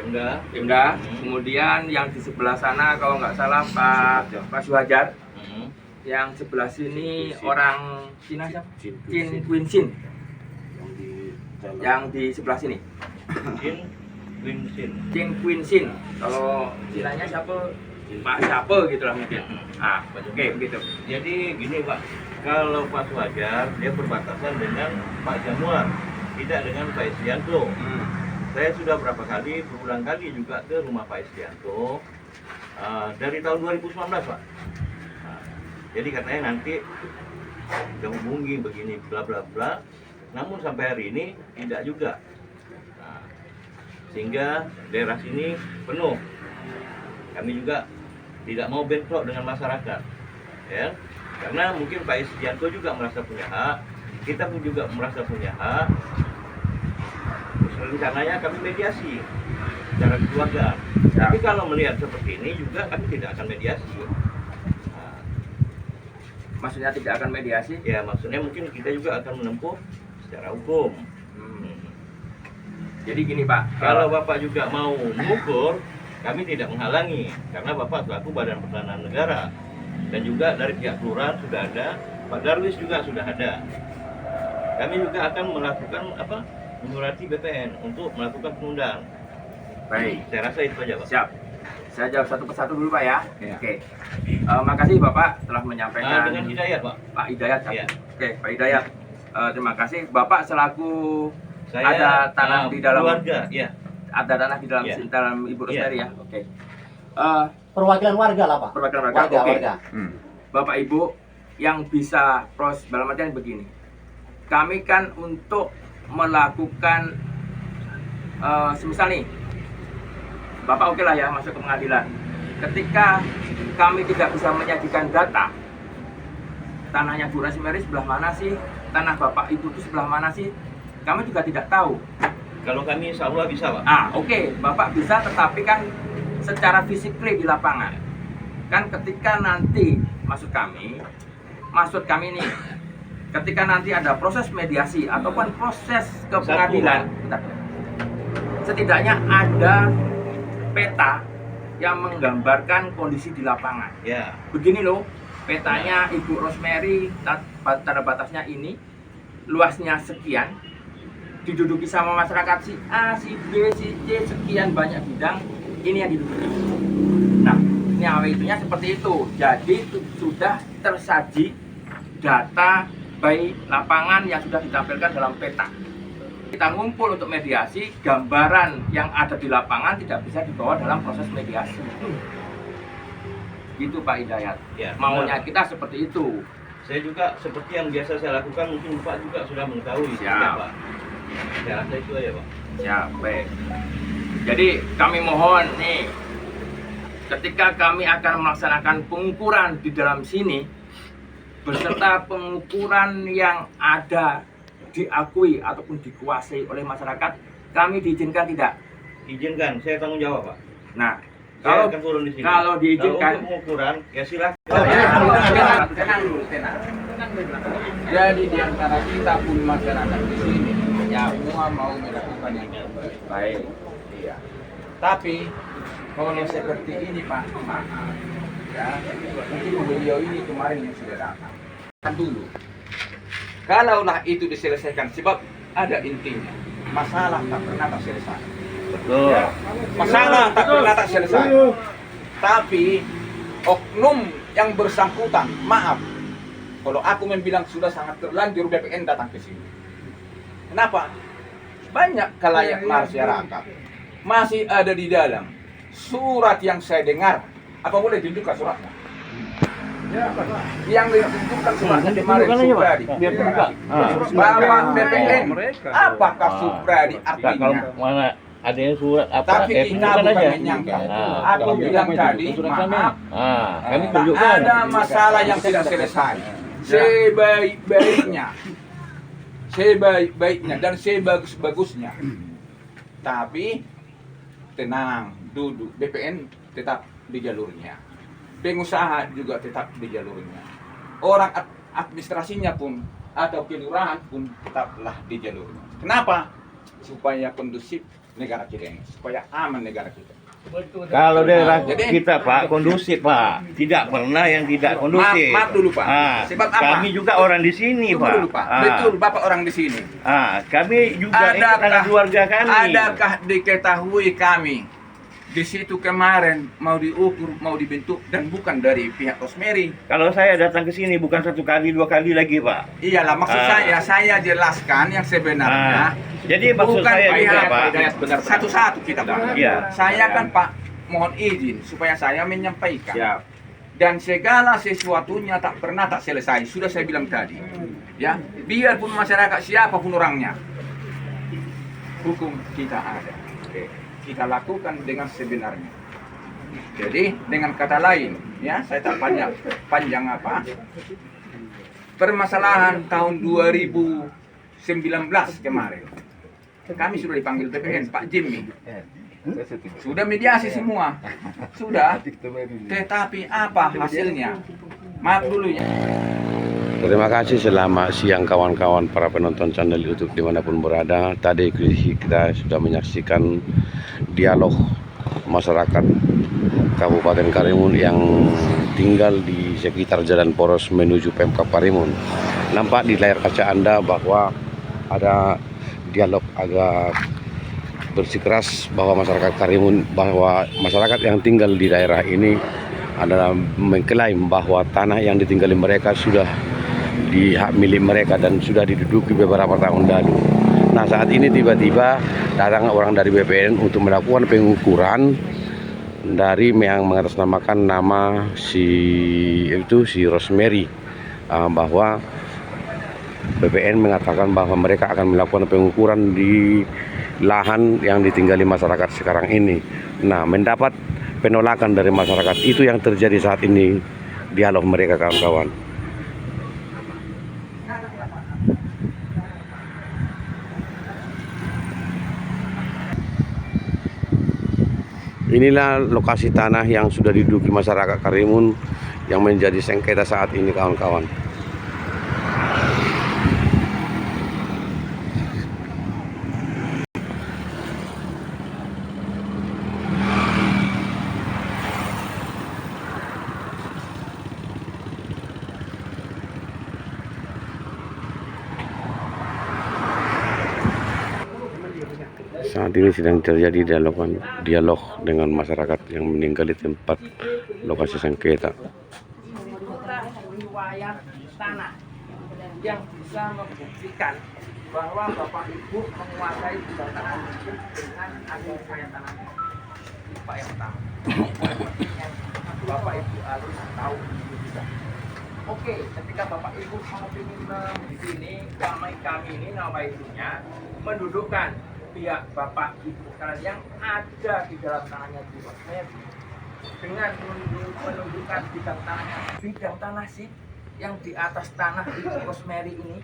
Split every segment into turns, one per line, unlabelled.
Pemda. Kemudian yang di sebelah sana kalau nggak salah Pak Suhajar. Yang sebelah sini orang Cina siapa? Chin Quinsin. Yang di sebelah sini. Chin Quinsin. Kalau Cinanya siapa? Pak siapa gitu lah mungkin. Oke begitu.
Jadi gini Pak, kalau Pak Suhajar dia berbatasan dengan Pak Januar, tidak dengan Pak Istianto. Saya sudah berulang kali juga ke rumah Pak Istianto dari tahun 2019 Pak. Jadi katanya nanti kita hubungi begini bla bla bla, namun sampai hari ini tidak juga. Sehingga daerah sini penuh. Kami juga tidak mau bentrok dengan masyarakat, ya, karena mungkin Pak Istianto juga merasa punya hak, kita pun juga merasa punya hak. Rencananya kami mediasi secara keluarga. Tapi kalau melihat seperti ini juga kami tidak akan mediasi.
Maksudnya tidak akan mediasi?
Ya, maksudnya mungkin kita juga akan menempuh secara hukum.
Jadi gini Pak,
Kalau Bapak juga mau mengukur, kami tidak menghalangi, karena Bapak selaku Badan Pertanahan Negara, dan juga dari pihak kelurahan sudah ada, Pak Darwis juga sudah ada. Kami juga akan melakukan menyurati BPN untuk melakukan penundaan.
baik.
Saya rasa itu aja Pak.
Siap. Saya jawab satu persatu dulu Pak ya.
Ya.
Oke. Makasih Bapak telah menyampaikan.
Dengan Hidayat Pak.
Pak Hidayat.
Ya.
Oke, Pak Hidayat. Terima kasih. Bapak selaku
Saya
ada tanah di dalam
keluarga, ya.
Ada tanah di dalam
Ya.
dalam Ibu
Ya.
Rosemary ya. Oke.
Perwakilan warga lah Pak.
Perwakilan warga. Oke.
Warga.
Bapak Ibu yang bisa dalam artian begini. Kami kan untuk melakukan semisal nih Bapak oke lah ya masuk ke pengadilan. Ketika kami tidak bisa menyajikan data, tanahnya Bu Rosemary sebelah mana sih, tanah Bapak Ibu itu sebelah mana sih, kami juga tidak tahu.
Kalau kami insya Allah bisa Pak.
Oke, Bapak bisa, tetapi kan secara physically di lapangan. Kan ketika nanti maksud kami nih, ketika nanti ada proses mediasi ataupun proses ke pengadilan, setidaknya ada peta yang menggambarkan kondisi di lapangan.
Ya.
Begini loh, petanya Ibu Rosemary, tanda batasnya ini, luasnya sekian, diduduki sama masyarakat si A, si B, si C, sekian banyak bidang, ini yang diduduki. Nah, nyawa itunya seperti itu. Jadi sudah tersaji data baik lapangan yang sudah ditampilkan dalam peta. Kita ngumpul untuk mediasi, gambaran yang ada di lapangan tidak bisa dibawa dalam proses mediasi. Gitu Pak Hidayat.
Ya,
maunya kita seperti itu.
Saya juga seperti yang biasa saya lakukan, mungkin Pak juga sudah mengetahui.
Siap.
Pak. Saya rasa itu aja Pak.
Siap, baik. Jadi kami mohon nih, ketika kami akan melaksanakan pengukuran di dalam sini, beserta pengukuran yang ada diakui ataupun dikuasai oleh masyarakat, kami diizinkan tidak?
Izinkan, saya tanggung jawab Pak.
Nah,
Saya akan turun di sini.
kalau diizinkan,
Untuk pengukuran, ya silakan.
Tenang dulu. Jadi di antara kita pun masyarakat di sini, ya semua mau melakukan yang terbaik.
baik.
Iya. Tapi kalau seperti ini Pak, maaf, ya mungkin beliau ini kemarin yang sudah datang. Kan dulu. Kalaulah itu diselesaikan, sebab ada intinya, masalah tak pernah terselesai.
Betul.
Ya, masalah tak pernah terselesai. Tapi oknum yang bersangkutan, maaf, kalau aku membilang sudah sangat terlanjur BPN datang ke sini. Kenapa? Banyak kalayak masyarakat masih ada di dalam surat yang saya dengar. Apa boleh tunjukkan suratnya? Yang ditunjukkan suratnya kemarin Supradi. Bapak BPN, apakah Supradi artinya?
Mana ada yang surat apa?
Tapi kita bukan menyangka. Aku bilang tadi, maaf,
kami
tak ada masalah yang tidak selesai. Sebaik-baiknya, dan sebagus-bagusnya. Tapi tenang, duduk. BPN tetap di jalurnya. Pengusaha juga tetap di jalurnya. Orang administrasinya pun atau kelurahan pun tetaplah di jalurnya. Kenapa? Supaya kondusif negara kita ini, supaya aman negara kita.
Kalau daerah
Jadi-
kita Pak kondusif Pak, tidak pernah yang tidak kondusif.
Maaf dulu, Pak.
Ah,
Sebab apa?
kami juga orang di sini
Tunggu
Pak.
dulu, Pak.
Ah,
Betul, Bapak orang di sini.
kami juga ini karena keluarga kami.
Adakah diketahui kami di situ kemarin mau diukur, mau dibentuk dan bukan dari pihak Rosemary?
Kalau saya datang ke sini bukan 1 kali 2 kali lagi Pak.
Iyalah, maksud saya jelaskan yang sebenarnya.
Jadi maksud
Bukan
saya juga
pihak
Pak.
Satu-satu kita, Pak.
Iya.
Saya kan Pak mohon izin supaya saya menyampaikan.
Siap.
Dan segala sesuatunya tak pernah tak selesai. Sudah saya bilang tadi. Ya, biarpun masyarakat siapapun orangnya, hukum kita ada. Kita lakukan dengan sebenarnya. Jadi dengan kata lain, ya saya tak panjang apa. Permasalahan tahun 2019 kemarin, kami sudah dipanggil BPN, Pak Jimmy. Sudah mediasi semua, sudah. Tetapi apa hasilnya? Maaf dulu ya.
Terima kasih, selamat siang kawan-kawan para penonton channel YouTube dimanapun berada. Tadi kita sudah menyaksikan dialog masyarakat Kabupaten Karimun yang tinggal di sekitar Jalan Poros menuju Pemkab Karimun. Nampak di layar kaca Anda bahwa ada dialog agak bersikeras bahwa masyarakat Karimun, bahwa masyarakat yang tinggal di daerah ini adalah mengklaim bahwa tanah yang ditinggali mereka sudah di hak milik mereka dan sudah diduduki beberapa tahun lalu. Nah, saat ini tiba-tiba datang orang dari BPN untuk melakukan pengukuran dari yang mengatasnamakan nama si Rosemary, bahwa BPN mengatakan bahwa mereka akan melakukan pengukuran di lahan yang ditinggali masyarakat sekarang ini. Nah, mendapat penolakan dari masyarakat. Itu yang terjadi saat ini dialog mereka, kawan-kawan. Inilah lokasi tanah yang sudah diduduki masyarakat Karimun yang menjadi sengketa saat ini, kawan-kawan. Saat ini sedang terjadi dialog dengan masyarakat yang meninggal di tempat lokasi sengketa.
Riwayat tanah yang bisa membuktikan bahwa Bapak Ibu menguasai bidang tanah itu dengan ada riwayat tanahnya. Pak yang pertama. Bapak Ibu harus tahu itu juga. Oke, ketika Bapak Ibu mau ingin di sini, kami ini nama ibunya mendudukkan pihak Bapak Ibu kalian yang ada di dalam tanahnya di Rosemary dengan menunjukkan bidang tanah sih yang di atas tanah di Rosemary ini.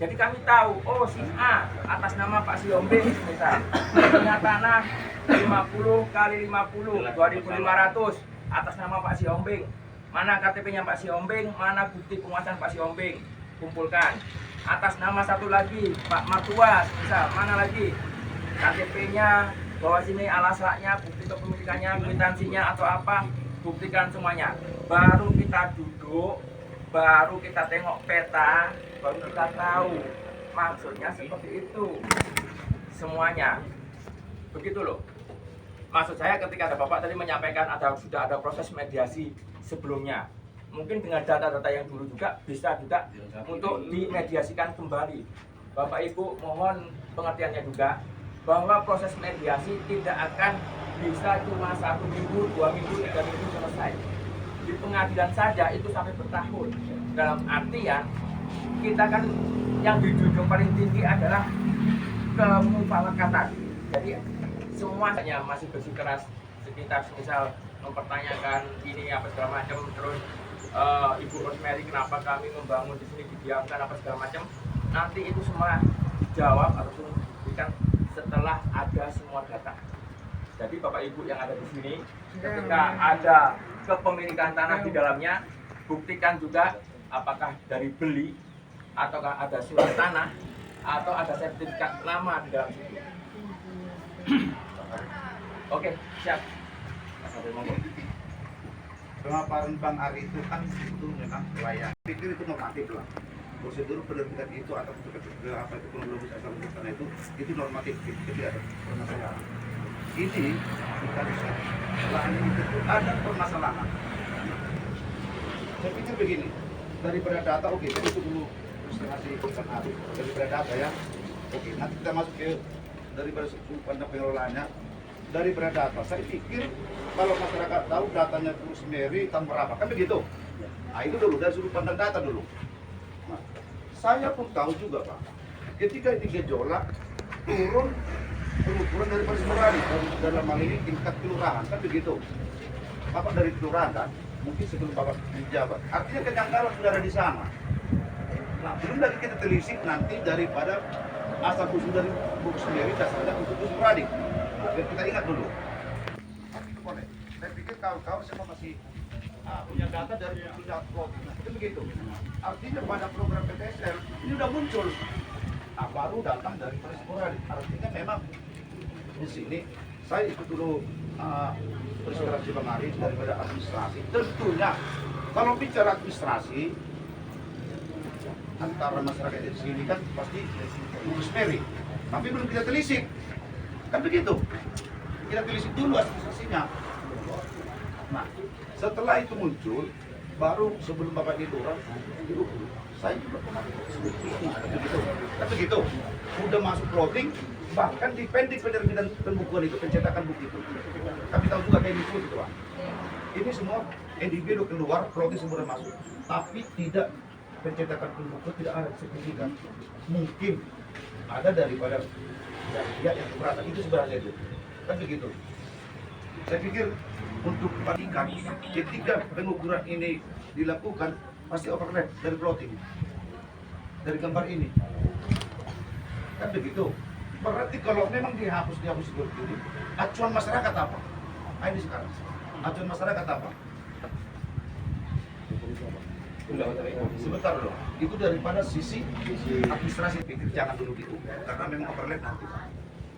Jadi kami tahu, oh si A atas nama Pak Siombing misal punya tanah 50 kali 50 2.500 atas nama Pak Siombing. Mana KTP-nya Pak Siombing, mana bukti penguasaan Pak Siombing, kumpulkan. Atas nama satu lagi Pak Matuas misal, mana lagi KTP-nya, bahwa sini alasaknya, bukti kepemilikannya, kwitansinya atau apa, buktikan semuanya. Baru kita duduk, baru kita tengok peta, baru kita tahu maksudnya seperti itu semuanya. Begitu loh. Maksud saya ketika ada Bapak tadi menyampaikan sudah ada proses mediasi sebelumnya. Mungkin dengan data-data yang dulu juga bisa juga untuk dimediasikan kembali. Bapak Ibu mohon pengertiannya juga bahwa proses mediasi tidak akan bisa cuma 1 minggu, 2 minggu, 3 minggu selesai. Di pengadilan saja itu sampai bertahun. Dalam artian kita kan yang dijunjung paling tinggi adalah kemufakatan. Jadi semuanya masih bersikeras sekitar misal mempertanyakan ini apa segala macam, terus Ibu Rosemary kenapa kami membangun di sini didiamkan apa segala macam, nanti itu semua dijawab ataupun diberikan setelah ada semua data. Jadi Bapak Ibu yang ada di sini, ketika ada kepemilikan tanah di dalamnya, buktikan juga apakah dari beli ataukah ada surat tanah atau ada sertifikat lama di dalam situ. Oke, siap.
Pemaparan Bang Ari itu kan itu memang layak. Pikir itu normatif lah. Prosedur penerbitan itu atau apa itu kronologis asal usulnya itu normatif, jadi ada permasalahan. Ini kita bisa lahan ini itu ada permasalahan. Saya pikir begini, daripada data oke, jadi itu dulu ilustrasi Bang Ari. Daripada data ya, oke. Nanti kita masuk ke daripada sudut pandang pengelolaannya. Daripada data, saya pikir kalau masyarakat tahu datanya Gunung Semeru tahun berapa, kan begitu. Nah itu dulu dari sudut pandang data dulu. Nah, saya pun tahu juga Pak, ketika ini gejolak turun pengukuran dari Persimurani dalam hal ini tingkat kelurahan, kan begitu. Bapak dari kelurahan kan, mungkin sebelum Bapak menjabat. Artinya kejanggalan sudah ada di sana. Nah belum lagi kita telisik nanti daripada asal usul dari Gunung Semeru dasarnya untuk Persimurani. Nah, kita ingat dulu. Tapi itu boleh. Saya pikir kawan-kawan semua masih punya data dari punya plotting. Nah, itu begitu. Artinya pada program PTSL ini udah muncul. Nah, baru datang dari Persimurani. Artinya memang di sini saya ikut dulu presentasi Bang Ari daripada administrasi. Tentunya kalau bicara administrasi antara masyarakat di sini kan pasti Gunung Semeru. Tapi belum kita telisik. Kan begitu. Kita telisik dulu administrasinya. Nah, setelah itu muncul, baru sebelum Bapak di Lurah, saya juga pernah begitu. Kan begitu. Udah masuk plotting, bahkan di pendik penerbitan pembukuan itu, pencetakan buku itu. Kami tahu juga kayak gitu Pak. Ini semua individu keluar, plotting semua udah masuk. Tapi tidak pencetakan pembukuan tidak ada sertifikat. Mungkin ada daripada pihak yang keberatan itu sebenarnya itu kan begitu. Saya pikir untuk perbandingkan ketika pengukuran ini dilakukan pasti overlap dari plotting dari gambar ini kan begitu. Berarti kalau memang dihapus seperti ini, acuan masyarakat apa? Nah, ini sekarang acuan masyarakat apa? Sebentar loh, itu daripada sisi administrasi pikir jangan dulu gitu, karena memang overlap nanti.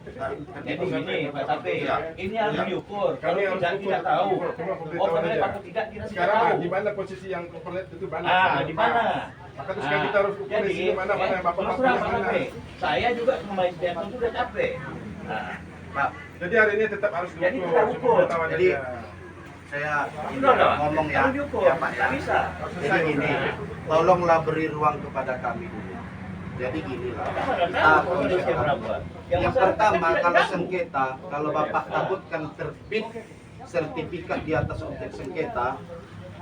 Nah,
Jadi gini Pak Tape,
Ya.
ini harus
Ya.
diukur. Kalau
Kami harus
tidak
ukur.
tahu.
Semua pemberitahuan
Overlap
aja.
atau tidak kita tidak
Sekarang
tahu.
di mana posisi yang overlap itu mana?
Di mana?
Maka terus sekarang kita harus ukur di sini mana yang bapak
terus
mampu
terang,
yang
Pak
mana.
Tape. Saya juga sama Istianto sudah capek. Nah,
Pak,
Jadi hari ini tetap harus
Jadi
diukur.
kita
semua
ukur.
pemberitahuan
Jadi,
aja.
saya
udah dong.
ngomong ya,
Harus diukur.
ya Pak ya.
Nggak bisa.
Jadi gini, tolonglah beri ruang kepada kami dulu. Jadi gini lah. Yang pertama, kalau sengketa, kalau Bapak takutkan terbit sertifikat di atas objek sengketa,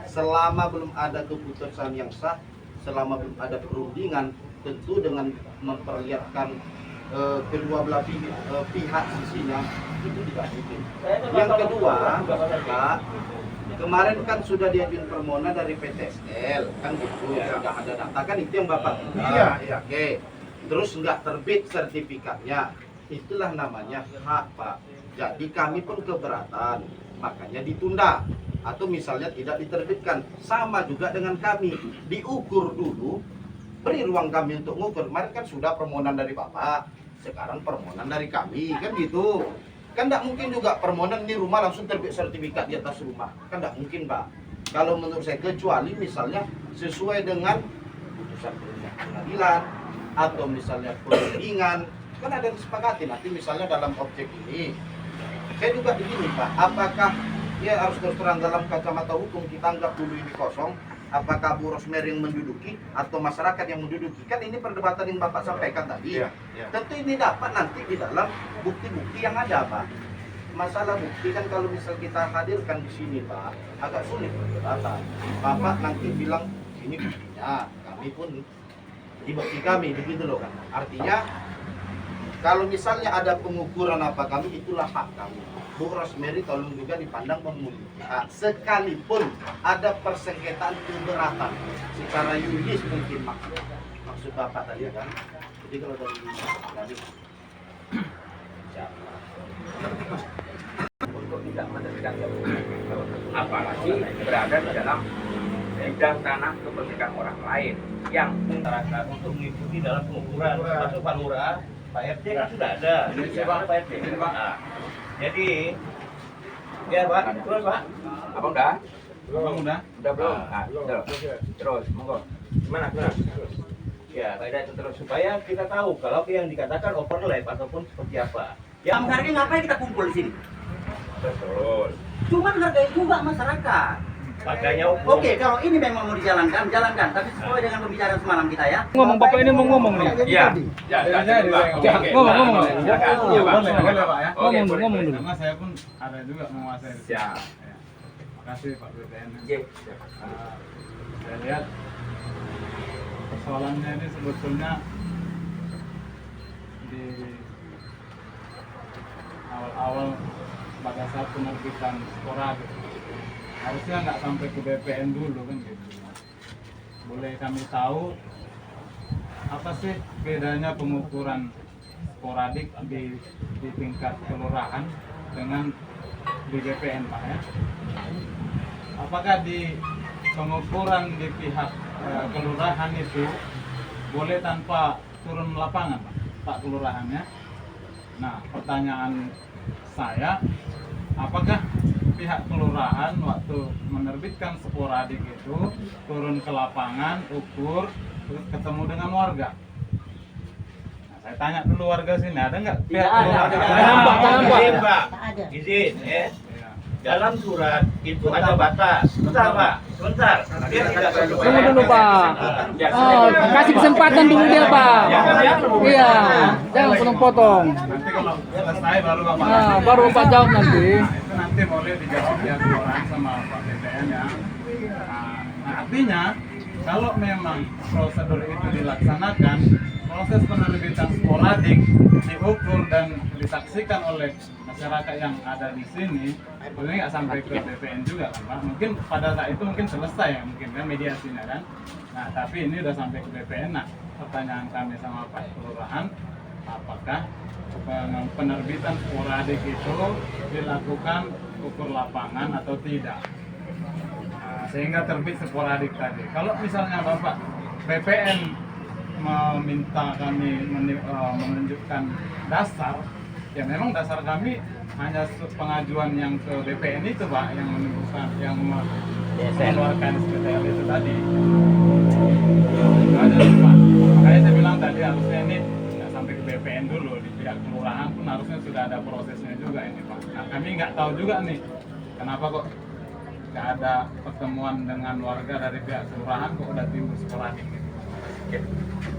selama belum ada keputusan yang sah, selama belum ada perundingan, tentu dengan memperlihatkan kedua belah pihak sisinya itu tidak mungkin. Yang kedua, Pak, kemarin kan sudah diajukan permohonan dari PTSL, kan gitu, sudah ada data kan itu yang Bapak minta.
Iya.
Oke, terus nggak terbit sertifikatnya, itulah namanya hak Pak. Jadi kami pun keberatan, makanya ditunda atau misalnya tidak diterbitkan. Sama juga dengan kami, diukur dulu, beri ruang kami untuk mengukur. Kemarin kan sudah permohonan dari Bapak, sekarang permohonan dari kami, kan gitu. Kan tidak mungkin juga permohonan di rumah langsung terbit sertifikat di atas rumah, kan tidak mungkin Pak. Kalau menurut saya, kecuali misalnya sesuai dengan putusan pengadilan atau misalnya perundingan, kan ada disepakati nanti misalnya dalam objek ini. Saya juga begini Pak, apakah ya harus terus terang dalam kacamata hukum kita anggap dulu ini kosong, apakah Bu Rosemary yang menduduki atau masyarakat yang menduduki? Kan ini perdebatan yang Bapak sampaikan tadi.
Iya.
Tentu ini dapat nanti di dalam bukti-bukti yang ada Pak. Masalah bukti kan kalau misal kita hadirkan di sini Pak, agak sulit perdebatan. Bapak nanti bilang ini buktinya, kami pun di bukti kami, begitu loh kan. Artinya kalau misalnya ada pengukuran apa kami, itulah hak kami. Bu Rosemary tolong juga dipandang memiliki hak. Sekalipun ada persengketaan keberatan secara yuridis mungkin maksud Bapak tadi kan. Jadi kalau dari
untuk tidak menerbitkan apalagi berada di dalam bidang tanah kepemilikan orang lain yang
masyarakat untuk mengikuti dalam pengukuran, termasuk Pak Lurah Pak RT kan sudah ada.
Iya, Pak.
Pak RT. Nah, jadi, ya Pak, terus Pak.
Apa udah?
Abang udah?
Udah belum? Ah, udah. Terus, monggo. Gimana?
Ya, kayak itu terus supaya kita tahu kalau yang dikatakan overlap ataupun seperti apa.
Yang harganya ngapain kita kumpul di sini?
Betul.
Cuman hargai juga masyarakat.
Makanya hukum.
Oke, kalau ini memang mau dijalankan, jalankan. Tapi sesuai dengan pembicaraan semalam kita ya.
Ngomong Bapak ini mau ngomong nih.
Iya. Ya,
Ngomong.
Boleh Pak ya?
Oke,
Ngomong dulu.
Karena saya pun ada juga menguasai.
Siap.
Ya. Makasih Pak BPN.
Oke.
Saya lihat persoalannya ini sebetulnya di awal-awal pada saat penerbitan sporadis harusnya nggak sampai ke BPN dulu kan gitu. Boleh kami tahu apa sih bedanya pengukuran sporadik di tingkat kelurahan dengan di BPN Pak ya? Apakah di pengukuran di pihak kelurahan itu boleh tanpa turun lapangan Pak kelurahannya? Nah, pertanyaan saya, apakah pihak kelurahan waktu menerbitkan sporadik itu turun ke lapangan, ukur, terus ketemu dengan warga? Nah, saya tanya dulu warga sini, ada nggak pihak kelurahan?
Izin Pak, izin ya. Dalam surat itu ada batas. Sebentar Pak, sebentar. Dia tidak
Tunggu dulu Pak. Kasih kesempatan dulu dia Pak. Iya, jangan potong-potong.
Nanti kalau selesai baru Bapak.
Nah, baru Bapak jawab nanti.
Nah, itu nanti boleh dijawab ya kelurahan sama Pak BPN ya. Nah, artinya kalau memang prosedur itu dilaksanakan, proses penerbitan sporadik diukur dan disaksikan oleh masyarakat yang ada di sini, sebenarnya nggak sampai ke BPN juga kan Pak. Mungkin pada saat itu mungkin selesai ya, mungkin kan mediasinya kan. Nah, tapi ini udah sampai ke BPN. Nah, pertanyaan kami sama Pak Kelurahan, apakah penerbitan sporadik itu dilakukan ukur lapangan atau tidak? Nah, sehingga terbit sporadik tadi. Kalau misalnya Bapak BPN meminta kami menunjukkan dasar, ya memang dasar kami hanya pengajuan yang ke BPN itu Pak, yang menunjukkan, yang mengeluarkan SPTL itu tadi. Itu aja Pak. Makanya saya bilang tadi harusnya ini nggak sampai ke BPN dulu, di pihak kelurahan pun harusnya sudah ada prosesnya juga ini Pak. Nah, kami nggak tahu juga nih kenapa kok nggak ada pertemuan dengan warga dari pihak kelurahan kok udah timbul sporadik gitu.
Oke.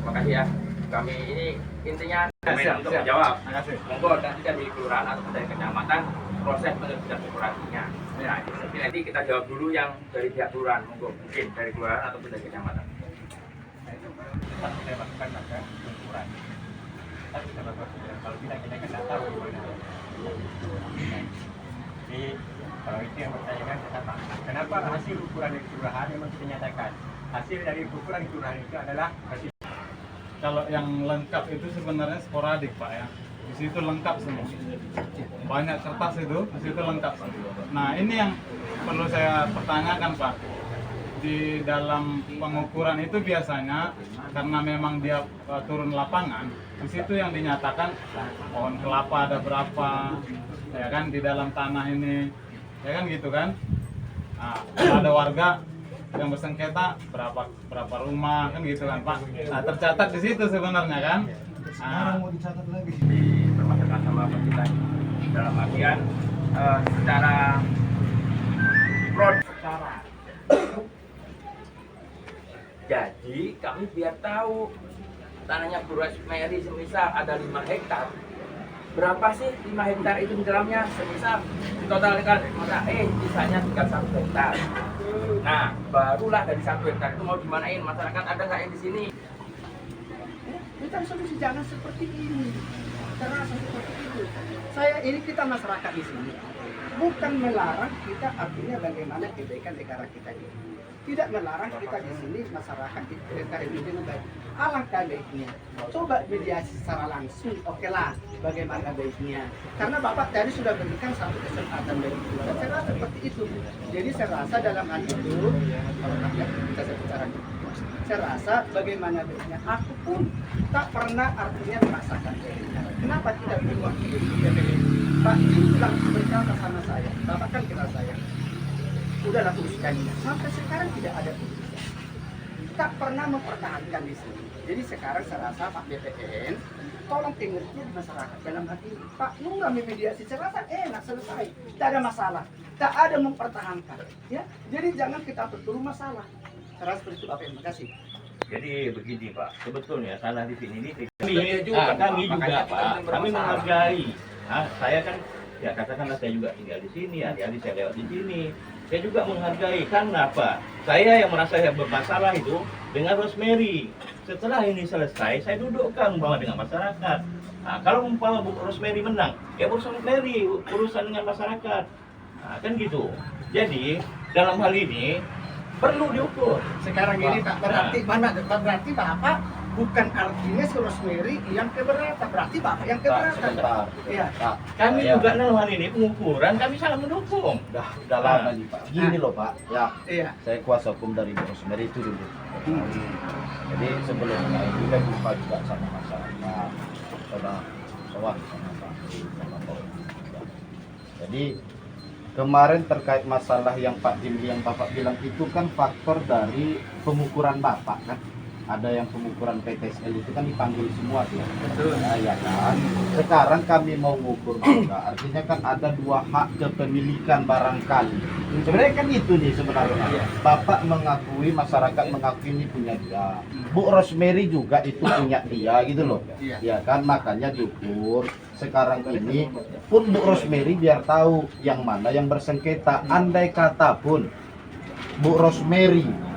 Makasih ya. Kami ini intinya
Siap,
untuk
siap.
menjawab.
Makasih.
Monggo nanti dari kelurahan atau dari kecamatan proses penerbitan sporadiknya. Nah, nanti kita jawab dulu yang dari pihak kelurahan. Monggo mungkin dari kelurahan atau dari kecamatan.
Saya lakukan maka ukuran. Tapi kalau kita kan tidak tahu gimana. Jadi kalau itu yang bertanyakan kenapa hasil ukuran dari kelurahan memang dinyatakan hasil dari ukuran kelurahan itu adalah hasil.
Kalau yang lengkap itu sebenarnya sporadik Pak ya. Di situ lengkap semua. Banyak kertas itu, di situ lengkap semua. Nah, ini yang perlu saya pertanyakan Pak. Di dalam pengukuran itu biasanya karena memang dia turun lapangan, di situ yang dinyatakan pohon kelapa ada berapa, ya kan di dalam tanah ini, ya kan gitu kan. Nah, kalau ada warga yang bersengketa berapa rumah kan gitu kan Pak. Nah, tercatat di situ sebenarnya kan. Nah,
Dipermasalahkan sama Bapak kita dalam artian secara secara. Jadi kami biar tahu tanahnya Bu Rosemary semisal ada 5 hektar, berapa sih 5 hektar itu di dalamnya? Semisal ditotalkan sisanya tinggal 1 hektar. Nah, barulah dari 1 hektar itu mau dimanain, masyarakat ada nggak yang di sini?
Kita solusi jangan seperti ini, terasa seperti itu. Kita masyarakat di sini bukan melarang kita, artinya bagaimana kebaikan negara kita ini. Tidak melarang kita di sini masyarakat kita hidup dengan baik. Alangkah baiknya coba mediasi secara langsung, okelah bagaimana baiknya. Karena Bapak tadi sudah berikan satu kesempatan bagi kita. Saya rasa seperti itu. Jadi saya rasa dalam hal itu, kalau rakyat kita bicara Saya rasa bagaimana bedanya, aku pun tak pernah artinya merasakan bedanya. Kenapa tidak berbuat BPN? Pak Jim bilang berkata sama saya, Bapak kan kenal saya. Udahlah uruskan ini. Sampai sekarang tidak ada urusan. Tak pernah mempertahankan di sini. Jadi sekarang saya rasa Pak BPN, tolong pengertian masyarakat dalam hal ini. Pak Lurah memediasi, saya rasa enak, selesai. Tidak ada masalah. Tak ada mempertahankan. Ya, jadi jangan kita perturut masalah. Saya rasa seperti itu Bapak. Terima kasih.
Jadi begini Pak, sebetulnya tanah di sini ini
Kami juga,
kami juga
makanya
Pak,
kita
kami
bermasalah.
menghargai. Nah, saya kan ya katakanlah saya juga tinggal di sini, hari-hari saya lewat di sini. Saya juga menghargai, karena apa? Saya yang merasa saya bermasalah itu dengan Rosemary. Setelah ini selesai, saya dudukkan umpama dengan masyarakat. Nah, kalau umpama Bu Rosemary menang, ya Bu Rosemary urusan dengan masyarakat. Nah, kan gitu. Jadi dalam hal ini perlu diukur.
Sekarang ini Pak, berarti mana? Berarti Bapak bukan artinya si Rosemary yang keberatan, berarti Bapak yang keberatan.
Sebentar.
Iya.
Pak,
Kami
ya,
juga dalam hal ini pengukuran kami sangat mendukung.
udah lama nih Pak. Gini loh Pak, ya
Iya.
saya kuasa hukum dari Bu Rosemary itu dulu. Jadi sebelumnya itu kan jumpa juga sama masyarakat, sama sama Pak. Jadi kemarin terkait masalah yang Pak Jim yang Bapak bilang itu kan faktor dari pengukuran Bapak kan. Ada yang pengukuran PTSL itu kan dipanggil semua tuh. Betul. Nah, ya kan. Sekarang kami mau mengukur juga. Artinya kan ada dua hak kepemilikan barangkali. Sebenarnya kan itu nih sebenarnya. Bapak mengakui, masyarakat mengakui ini punya dia. Bu Rosemary juga itu punya dia gitu loh. Ya kan, makanya diukur. Sekarang ini pun Bu Rosemary biar tahu yang mana yang bersengketa. Andai kata pun Bu Rosemary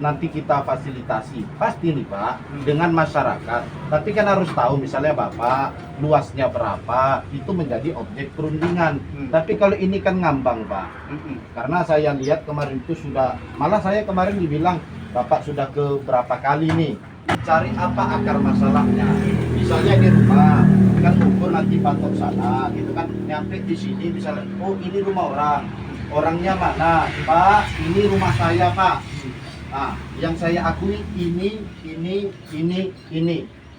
nanti kita fasilitasi pasti nih Pak dengan masyarakat, tapi kan harus tahu misalnya Bapak luasnya berapa, itu menjadi objek perundingan. Tapi kalau ini kan ngambang Pak, karena saya lihat kemarin itu sudah, malah saya kemarin dibilang Bapak sudah ke berapa kali nih cari apa akar masalahnya. Misalnya di rumah kan ukur nanti patok sana gitu kan, nyampe di sini misalnya, oh ini rumah orangnya mana Pak, ini rumah saya Pak. Nah, yang saya akui ini.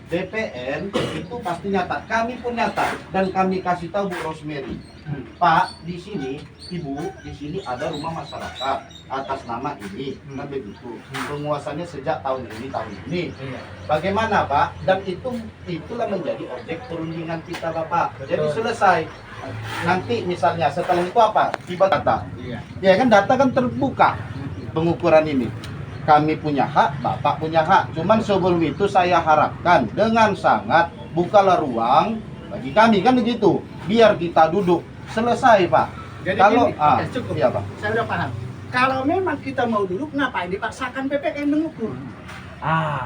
BPN itu pasti nyata, kami pun nyata, dan kami kasih tahu Bu Rosemary, Pak di sini, Ibu di sini ada rumah masyarakat atas nama ini, kan begitu. Penguasannya sejak tahun ini. Bagaimana Pak? Dan itulah menjadi objek perundingan kita Bapak. Jadi selesai. Nanti misalnya setelah itu apa? Tiba data. Ya kan data kan terbuka pengukuran ini. Kami punya hak, Bapak punya hak. Cuman sebelum itu saya harapkan dengan sangat bukalah ruang bagi kami kan begitu. Biar kita duduk selesai Pak.
Jadi
kalau
gini, cukup.
iya Pak.
Saya udah paham. Kalau memang kita mau duduk, ngapain dipaksakan BPN mengukur?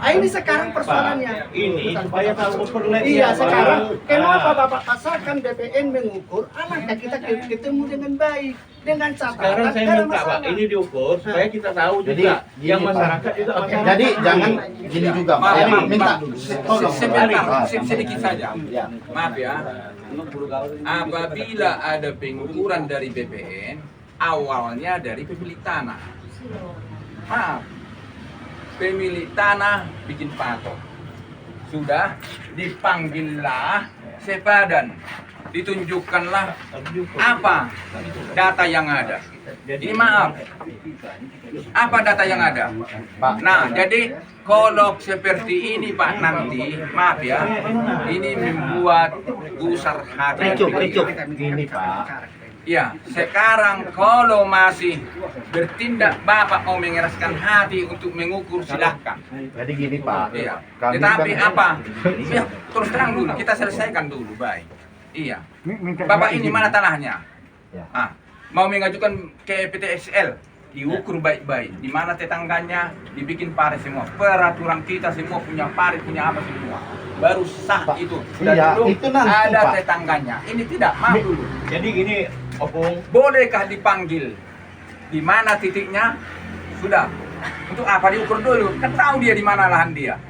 Ini sekarang persoalannya.
Ini supaya tahu overlap.
Iya, sekarang kenapa Bapak paksakan BPN mengukur? Alangkah kita ketemu dengan baik, dengan catatan.
Sekarang saya
tidak ada
minta Pak,
masalah.
ini diukur supaya kita tahu
Jadi,
juga
gini,
yang
Pak.
masyarakat juga masyarakat.
Jadi jangan gini juga Pak. Ya, minta
sedikit saja.
Ya.
Maaf ya. Apabila ada pengukuran dari BPN, awalnya dari pemilik tanah. Maaf. Pemilik tanah bikin patok. Sudah dipanggillah sepadan. Ditunjukkanlah apa data yang ada. Jadi maaf, apa data yang ada? Nah, jadi kalau seperti ini Pak nanti, maaf ya, ini membuat gusar hati.
Gini Pak.
Ya, sekarang kalau masih bertindak Bapak mau mengeraskan hati untuk mengukur silahkan.
Jadi gini Pak.
Iya.
Kami
Tetapi
kan-
apa? Ya, terus terang dulu, kita selesaikan dulu, baik. Iya. Bapak ini mana tanahnya?
Ya.
Mau mengajukan ke PTSL, diukur baik-baik. Di mana tetangganya, dibikin parit semua. Peraturan kita semua punya parit, punya apa semua. Baru sah
Pak,
itu.
iya,
dulu
itu nanti,
ada
Pak.
tetangganya. Ini tidak, maaf dulu.
Jadi gini, Opung,
Bolehkah dipanggil? Di mana titiknya? Sudah. Untuk apa diukur dulu? Kan tahu dia di mana lahan dia.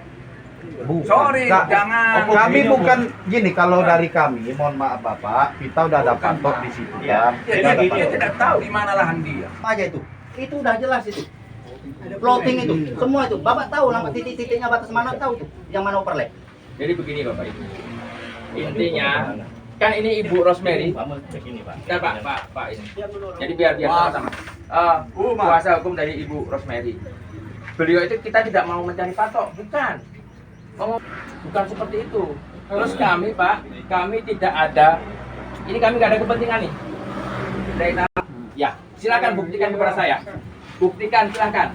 Bukan.
Sorry, jangan.
Kami bukan gini, kalau dari kami, mohon maaf Bapak, kita udah ada
Bukan,
patok
Pak.
di situ
Iya.
kan.
Dia, dia tidak tahu di mana lahan dia.
Aja itu. Itu udah jelas itu.
Plotting itu, semua itu. Bapak tahu nama titik-titiknya batas mana tahu tuh, yang mana overlap.
Jadi begini Bapak Ibu. Intinya kan ini Ibu Rosemary. Nah, Pak ini. Jadi biar sama-sama. Kuasa hukum dari Ibu Rosemary. Beliau itu kita tidak mau mencari patok, bukan. Bukan seperti itu. Terus kami Pak, kami tidak ada. Ini kami nggak ada kepentingan nih. Ya, silakan buktikan kepada saya. Buktikan silakan.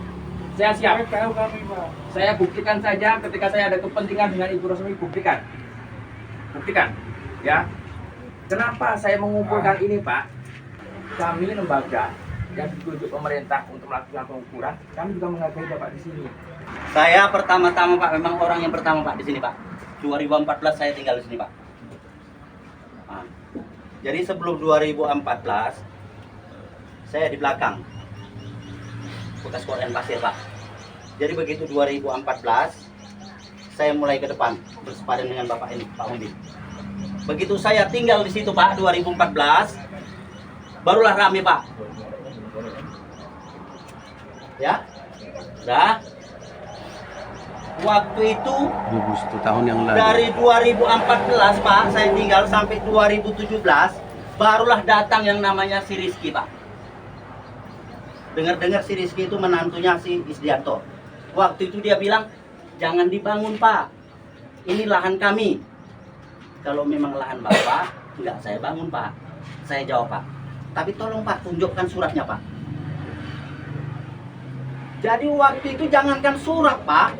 Saya siap. Saya buktikan saja ketika saya ada kepentingan dengan Ibu Rosemary, buktikan. Buktikan. Ya. Kenapa saya mengumpulkan ini, Pak? Kami lembaga yang ditunjuk pemerintah untuk melakukan pengukuran, kami juga menghargai Bapak di sini.
Saya pertama-tama Pak, memang orang yang pertama Pak di sini Pak. 2014 saya tinggal di sini Pak. Nah, jadi sebelum 2014 saya di belakang bekas koren pasir Pak. Jadi begitu 2014 saya mulai ke depan bersepadan dengan Bapak ini Pak Undi. Begitu saya tinggal di situ Pak 2014 barulah rame Pak. Ya, dah. Waktu itu
1 tahun yang lalu.
dari 2014 Pak saya tinggal sampai 2017 barulah datang yang namanya si Rizky Pak. Dengar-dengar si Rizky itu menantunya si Isdianto. Waktu itu dia bilang jangan dibangun Pak, ini lahan kami. Kalau memang lahan Bapak enggak saya bangun Pak. Saya jawab Pak, tapi tolong Pak tunjukkan suratnya Pak. Jadi waktu itu jangankan surat Pak,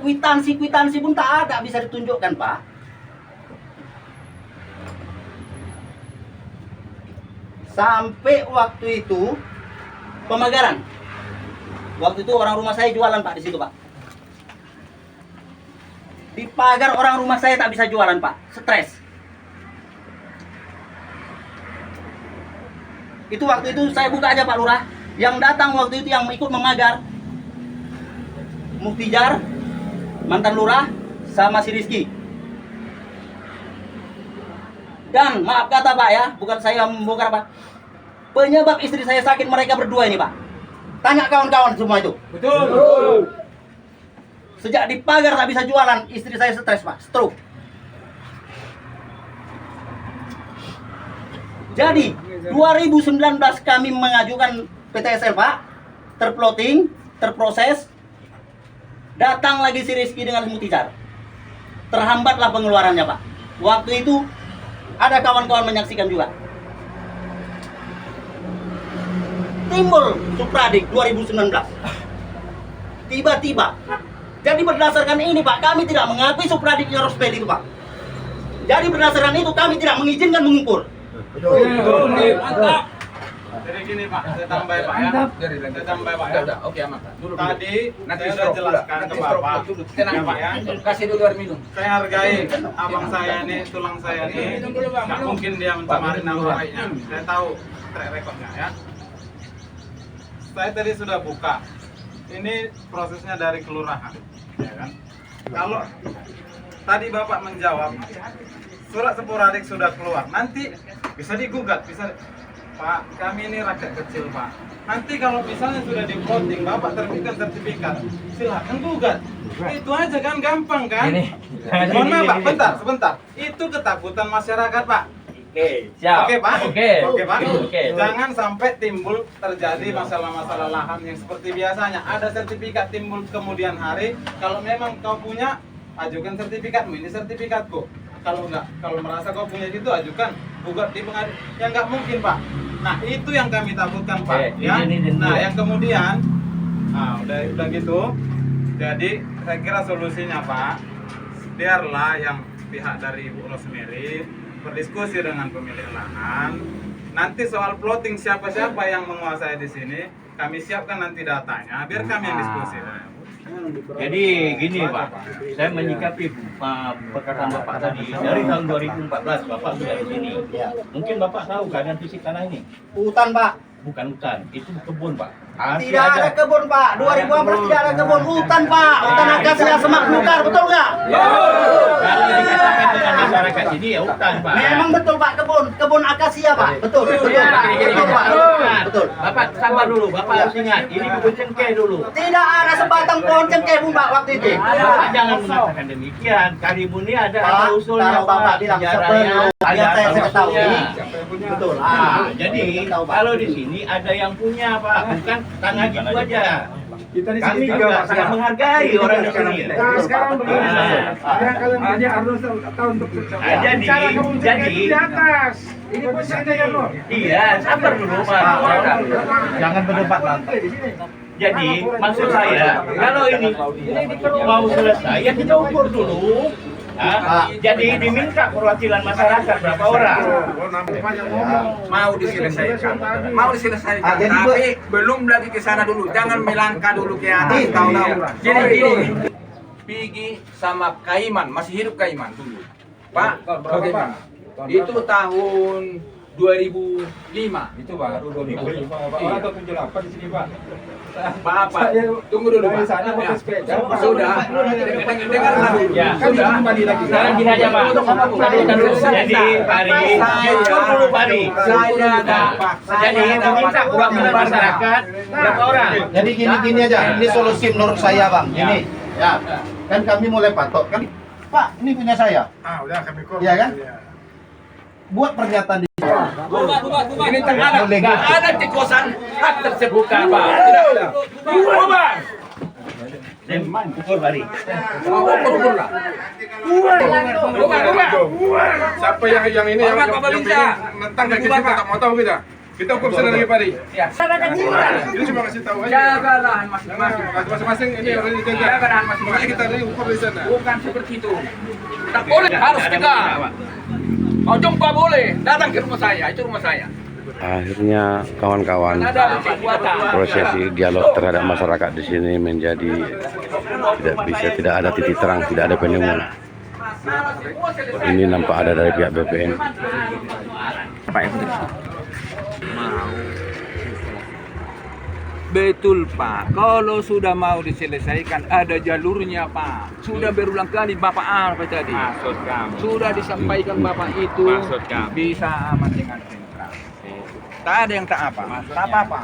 kwitansi pun tak ada bisa ditunjukkan Pak. Sampai waktu itu pemagaran. Waktu itu orang rumah saya jualan Pak di situ Pak. Di pagar orang rumah saya tak bisa jualan Pak, stres. Itu waktu itu saya buka aja Pak Lurah. Yang datang waktu itu yang ikut memagar Muftijar, mantan lurah, sama si Rizky. Dan maaf kata Pak ya, bukan saya membongkar Pak. Penyebab istri saya sakit mereka berdua ini Pak. Tanya kawan-kawan semua itu.
Betul.
Sejak di pagar tak bisa jualan, istri saya stres Pak, stroke. Jadi 2019 kami mengajukan PTSL Pak, terploting, terproses. Datang lagi si Rizky dengan Mutijar. Terhambatlah pengeluarannya Pak. Waktu itu ada kawan-kawan menyaksikan juga. Timbul Supradik 2019. Tiba-tiba. Jadi berdasarkan ini Pak, kami tidak mengakui Supradiknya Rosemary itu Pak. Jadi berdasarkan itu kami tidak mengizinkan mengukur.
Betul. Mantap.
Jadi gini Pak, saya tambah Pak ya. Saya tambah Pak ya.
Oke, aman Pak.
Tadi saya sudah jelaskan ke Bapak.
Tenang
Ya,
Pak
ya.
Kasih dulu air minum.
Saya hargai abang saya nih, tulang saya nih. Nggak mungkin dia mencemari nama baiknya. Saya tahu track recordnya ya. Saya tadi sudah buka. Ini prosesnya dari kelurahan, ya kan? Kalau tadi Bapak menjawab, surat sporadik sudah keluar, nanti bisa digugat, bisa. Pak, kami ini rakyat kecil Pak. Nanti kalau misalnya sudah di-plotting, Bapak terbitkan sertifikat, silakan gugat. Itu aja kan, gampang kan? Mohon maaf Pak, sebentar. Itu ketakutan masyarakat Pak.
Oke, siap.
Oke Pak.
Oke
Pak.
Oke.
Jangan sampai timbul terjadi masalah-masalah lahan yang seperti biasanya. Ada sertifikat timbul kemudian hari. Kalau memang kau punya, ajukan sertifikatmu. Ini sertifikatku. Kalau enggak, kalau merasa kau punya itu, ajukan gugat di pengadilan. Ya enggak mungkin Pak. Nah itu yang kami takutkan Pak. Ya. Nah yang kemudian, udah gitu. Jadi saya kira solusinya Pak, biarlah yang pihak dari Ibu Rosemary berdiskusi dengan pemilik lahan. Nanti soal plotting siapa-siapa yang menguasai di sini, kami siapkan nanti datanya, biar kami yang diskusi.
Jadi gini Pak, saya menyikapi perkataan Bapak tadi. Dari tahun 2014 Bapak sudah di sini. Mungkin Bapak tahu keadaan fisik tanah ini.
Hutan Pak.
bukan hutan, itu kebun Pak.
Tidak ada kebun Pak, 2014 tidak ada kebun, hutan Pak, hutan akasia semak belukar, betul nggak?
Kalau dikatakan dengan masyarakat ini ya hutan Pak.
Memang betul Pak, kebun akasia Pak, betul Pak, betul.
Bapak sabar dulu, Bapak harus ingat, ini kebun cengkeh dulu.
Tidak ada sebatang pohon cengkeh pun Pak waktu itu.
Bapak jangan mengatakan demikian, Karimun ini ada usulnya
kalau Bapak bilang
sejarahnya,
ada saya ketahui.
Betul. Jadi kalau di sini ada yang punya Pak, bukan tanah gitu aja. Kami juga sangat menghargai orang di sini.
Sekarang begini, yang kalian punya harus tahu untuk
jadi
di atas. Ini posisinya ya loh.
iya, sabar dulu Pak.
Jangan berdebat lantai.
Jadi maksud saya kalau ini mau selesai ya kita ukur dulu. Jadi diminta perwakilan masyarakat berapa orang?
Mau diselesaikan, tapi belum lagi ke sana dulu. Jangan melangkah dulu ke atas, tahu-tahu. Gini, Pigi sama Kaiman masih hidup Kaiman dulu. Pak, bagaimana? Itu tahun 2005.
Itu baru 2005 Bapak atau 78 di sini Pak.
Pak, tunggu dulu Pak. Sudah. Dengarlah dulu.
Ya,
Sudah.
Sekarang gini aja Pak. Jadi Pari, jujur dulu Pari.
Saya dapat.
Jadi meminta perwakilan masyarakat berapa orang?
Jadi gini aja, ini solusi menurut saya Bang. Ini, ya, kan kami mulai patok kan. Pak, ini punya saya.
Udah kami kok.
Iya kan? Buat pernyataan di
Ini tengah ada tikosan hak tersebut Pak. Tidak ada. Bubar.
Ukur Pari.
Ukur lah. Bubar.
Siapa yang ini yang nentang kayak kita tak mau tahu kita. Kita ukur sana lagi Pari.
Ya.
Ini cuma kasih tahu aja.
Jaga lahan masing-masing.
Masing-masing ini harus dijaga.
Jaga lahan masing-masing.
Kita ini ukur di sana.
Bukan seperti itu. Tak boleh, harus tegar. Mau jumpa boleh, datang ke rumah saya, itu rumah saya.
Akhirnya kawan-kawan
Ada kekuatan.
prosesi dialog terhadap masyarakat di sini menjadi tidak ada titik terang, tidak ada penemu. Ini nampak ada dari pihak BPN.
Betul Pak, kalau sudah mau diselesaikan ada jalurnya Pak. Sudah berulang kali Bapak apa tadi?
Maksud kami.
Sudah disampaikan Bapak itu
Maksud kami.
bisa aman dengan sentral. Tak ada yang tak apa.
Maksudnya,
Tak apa-apa.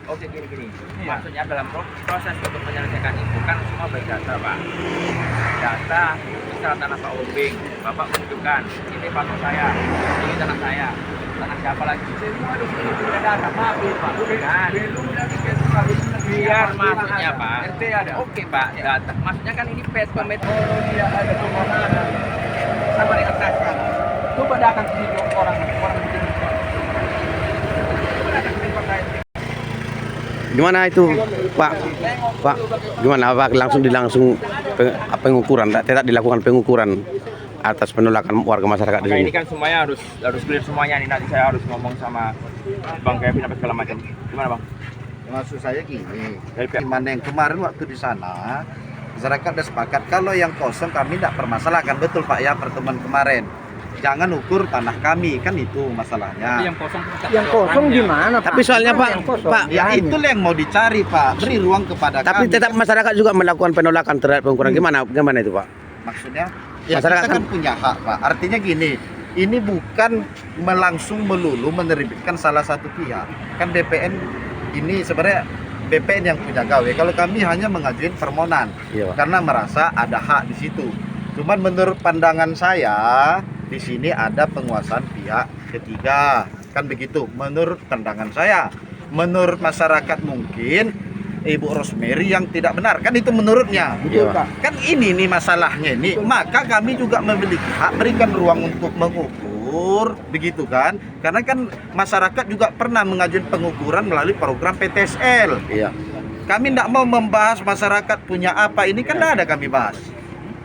Oke gini. Iya.
Maksudnya dalam proses untuk menyelesaikan itu kan semua berdata Pak. Data misal tanah Pak Obing, Bapak menunjukkan ini patok saya, ini tanah saya, tanah siapa lagi? Semua di sini sudah data, maaf Pak. Bukan. Biar maksudnya Pak.
RT ada.
Oke Pak, data. Maksudnya kan ini metode.
Dia ada kewenangan sama dengan saya. Coba datang ke sini orang begini. Coba datang ke tempat saya.
Gimana itu, Pak? Pak, gimana Pak langsung pengukuran? Tidak dilakukan pengukuran atas penolakan warga masyarakat di
Maka
sini.
ini kan semuanya harus clear semuanya nih. Nanti saya harus ngomong sama Bang Kevin apa segala macam. Gimana Bang?
Maksud saya gini, mana yang kemarin waktu di sana masyarakat sudah sepakat kalau yang kosong kami tidak permasalahkan, betul Pak ya, pertemuan kemarin. Jangan ukur tanah kami, kan itu masalahnya.
Yang kosong gimana Pak?
Tapi soalnya Pak,
Ya itulah yang mau dicari Pak, beri ruang kepada
tapi
kami.
tetap masyarakat juga melakukan penolakan terhadap pengukuran. Gimana itu Pak?
Maksudnya ya
Masyarakat
kita kan
kan-
punya hak Pak. Artinya gini, ini bukan melangsung melulu menerbitkan salah satu pihak. Kan BPN ini sebenarnya BPN yang punya gawe. Kalau kami hanya mengajukan permohonan
Iya, Pak.
karena merasa ada hak di situ. Cuman menurut pandangan saya di sini ada penguasaan pihak ketiga, kan begitu. Menurut pandangan saya, menurut masyarakat mungkin Ibu Rosemary yang tidak benar, kan itu menurutnya.
Betul, Pak.
Kan ini nih masalahnya ini. Maka kami juga memiliki hak berikan ruang untuk mengukur, begitu kan? Karena kan masyarakat juga pernah mengajukan pengukuran melalui program PTSL.
Iya.
Kami tidak mau membahas masyarakat punya apa, ini kan tidak ada kami bahas.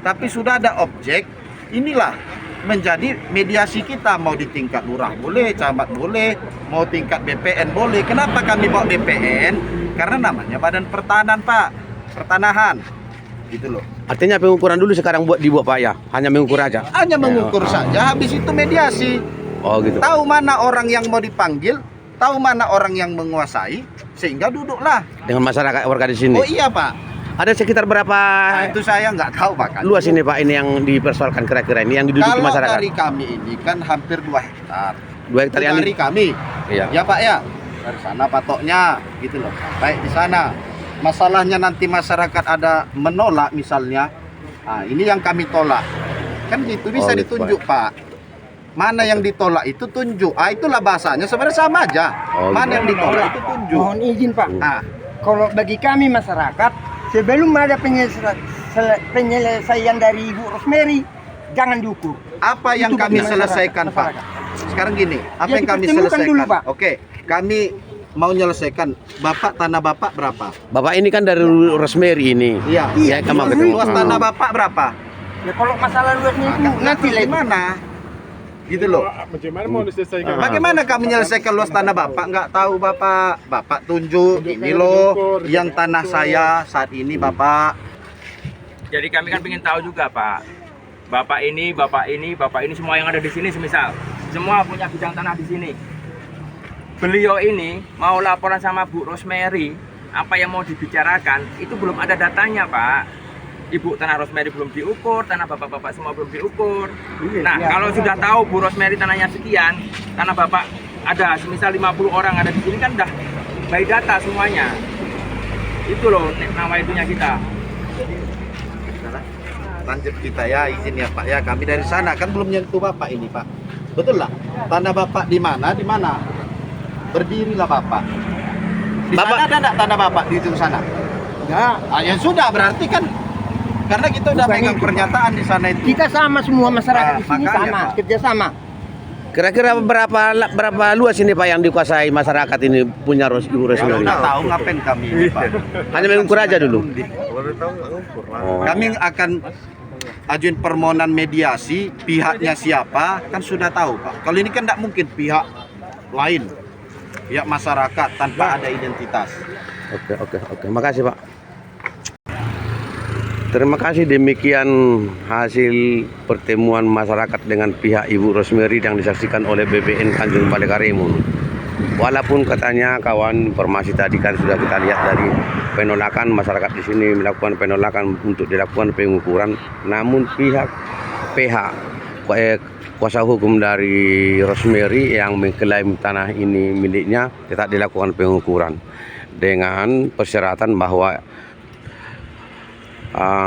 Tapi sudah ada objek, inilah menjadi mediasi kita, mau di tingkat lurah boleh, camat boleh, mau tingkat BPN boleh. Kenapa kami bawa BPN? Karena namanya Badan Pertanahan Pak, pertanahan, gitu loh.
Artinya pengukuran dulu sekarang dibuat Pak ya, hanya mengukur aja.
Hanya mengukur saja, habis itu mediasi.
Oh gitu.
Tahu mana orang yang mau dipanggil,
tahu mana orang yang menguasai, sehingga duduklah
Dengan masyarakat warga di sini.
Oh iya Pak.
Ada sekitar berapa
Nah, itu saya nggak tahu Pak.
luas ini Pak, ini yang dipersoalkan kira-kira ini yang diduduki
Kalau
masyarakat?
dari kami ini kan hampir 2 hektar.
2 hektar yang
Dari kami.
Iya.
Ya Pak ya. Dari sana patoknya gitu loh. Baik di sana. Masalahnya nanti masyarakat ada menolak misalnya. Nah, ini yang kami tolak. Kan gitu bisa
Oh, gitu,
ditunjuk Pak. Mana yang ditolak itu tunjuk. Ah itulah bahasanya sebenarnya sama aja.
Oh,
Mana
gitu.
yang ditolak itu tunjuk.
Mohon izin Pak.
Nah,
Kalau bagi kami masyarakat, sebelum ada penyelesaian dari Ibu Rosemary, jangan diukur.
apa yang
Itu
kami
bagi
selesaikan
masyarakat.
Pak? Sekarang gini, apa
Ya,
yang kami
dipertemukan
selesaikan?
dulu, Pak.
Oke, kami mau menyelesaikan. Bapak tanah Bapak berapa?
Bapak ini kan dari Rosemary ini.
Iya.
Iya, kamu ketemu.
Luas tanah Bapak berapa?
Ya kalau masalah luasnya itu nanti lah.
Gimana? Gitu loh.
Bagaimana mau diselesaikan?
Bagaimana kami menyelesaikan luas tanah Bapak? Nggak tahu Bapak. Bapak tunjuk ini loh yang tanah saya saat ini Bapak.
Jadi kami kan ingin tahu juga Pak. Bapak ini semua yang ada di sini semisal semua punya bidang tanah di sini. Beliau ini mau laporan sama Bu Rosemary, apa yang mau dibicarakan itu belum ada datanya Pak. Ibu tanah Rosemary belum diukur, tanah bapak-bapak semua belum diukur. Nah, kalau sudah tahu Bu Rosemary tanahnya sekian, tanah bapak ada semisal 50 orang ada di sini kan udah by data semuanya. Itu loh nama itunya kita.
Lanjut kita ya, izin ya Pak ya. Kami dari sana kan belum nyentuh Bapak ini Pak. Betul lah. Tanah Bapak di mana? Di mana? Berdirilah Bapak. Di
Bapak-
sana ada enggak tanah Bapak di ujung sana?
Ya,
Ya sudah berarti kan karena kita udah
Bukan
pegang
itu.
pernyataan di sana itu.
kita sama semua masyarakat di sini
Makanya,
sama,
Pak.
kerjasama.
Kira-kira berapa luas ini Pak yang dikuasai masyarakat ini punya Ibu
Kalau
Rosemary?
nggak tahu ngapain kami ini Pak.
Hanya mengukur aja dulu. Oh.
Kami akan ajuin permohonan mediasi, pihaknya siapa kan sudah tahu Pak. Kalau ini kan tidak mungkin pihak lain, pihak masyarakat tanpa ada identitas.
Oke. Makasih Pak. Terima kasih, demikian hasil pertemuan masyarakat dengan pihak Ibu Rosemary yang disaksikan oleh BPN Tanjung Balai Karimun. Walaupun katanya kawan informasi tadi kan sudah kita lihat dari penolakan masyarakat di sini melakukan penolakan untuk dilakukan pengukuran, namun pihak PH kuasa hukum dari Rosemary yang mengklaim tanah ini miliknya tetap dilakukan pengukuran dengan persyaratan bahwa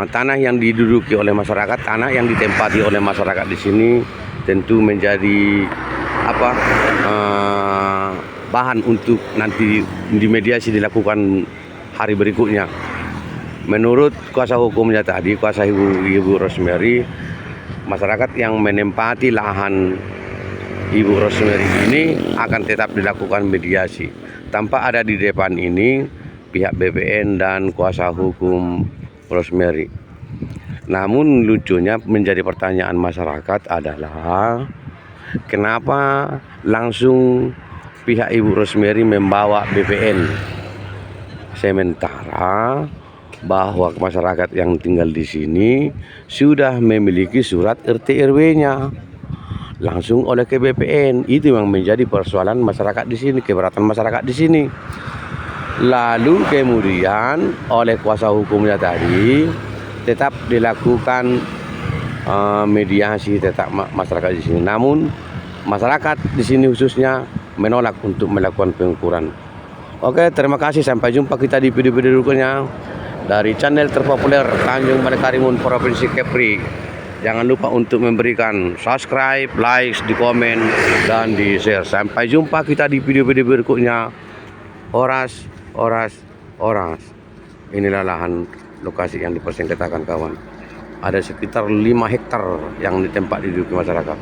tanah yang diduduki oleh masyarakat, tanah yang ditempati oleh masyarakat di sini tentu menjadi bahan untuk nanti dimediasi dilakukan hari berikutnya. Menurut kuasa hukumnya tadi, kuasa Ibu Rosemary, masyarakat yang menempati lahan Ibu Rosemary ini akan tetap dilakukan mediasi tanpa ada di depan ini pihak BPN dan kuasa hukum Rosemary. Namun lucunya menjadi pertanyaan masyarakat adalah kenapa langsung pihak Ibu Rosemary membawa BPN, sementara bahwa masyarakat yang tinggal di sini sudah memiliki surat RT RW-nya langsung oleh ke BPN. Itu yang menjadi persoalan masyarakat di sini, keberatan masyarakat di sini. Lalu kemudian oleh kuasa hukumnya tadi tetap dilakukan mediasi tetap masyarakat di sini. Namun masyarakat di sini khususnya menolak untuk melakukan pengukuran. Oke, terima kasih. Sampai jumpa kita di video-video berikutnya dari channel terpopuler Tanjung Balai Karimun Provinsi Kepri. Jangan lupa untuk memberikan subscribe, like, di komen, dan di share. Sampai jumpa kita di video-video berikutnya. Oras. Inilah lahan lokasi yang dipersengketakan kawan. Ada sekitar 5 hektar yang ditempat diduduki masyarakat.